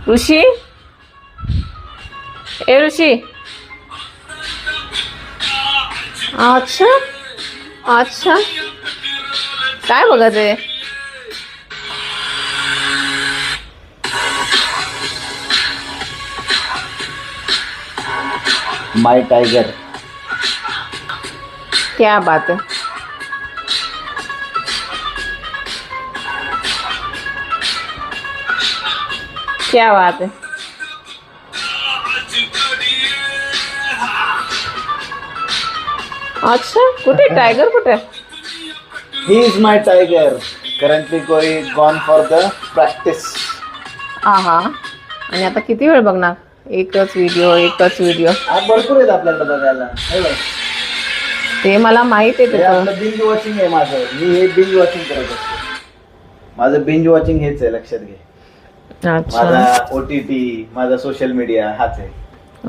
ऋषी, ए ऋषी. अच्छा अच्छा, काय बघत आहे? माय टाइगर. क्या बात है. क्या बात है. अच्छा, कुठे टायगर कुठे? He is my tiger. Currently gone for the practice. हा. आणि आता किती वेळ बघणार? एकच व्हिडिओ. भरपूर आहेत आपल्याकडे बघायला. ते मला माहित आहे हे त्याचं. आपलं बिंज वॉचिंग आहे माझं. मी हे बिंज वॉचिंग करत असतो. माझं बिंज वॉचिंग हेच आहे, लक्षात घे. अच्छा, माझा OTT, माझा सोशल मीडिया हाच आहे.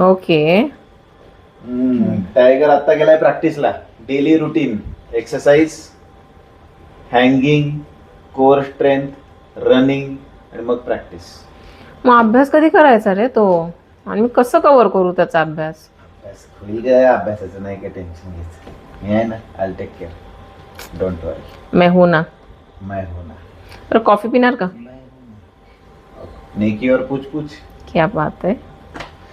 ओके. टायगर आता गेलाय प्रॅक्टिसला. Daily routine exercise, hanging, core strength, running आणि मग प्रॅक्टिस. मग अभ्यास कधी करायचा रे तो? आणि मी कसं कव्हर करू त्याचा अभ्यास? अभ्यास होईल काय? अभ्यासाचं नाही काय टेन्शन घ्यायचं. मी आहे ना, आय टेक केअर. डोंट वरी. मैं हूं ना. मैं हूं ना. तर कॉफी पिणार का? नेकी और पूछ पूछ. क्या बात है.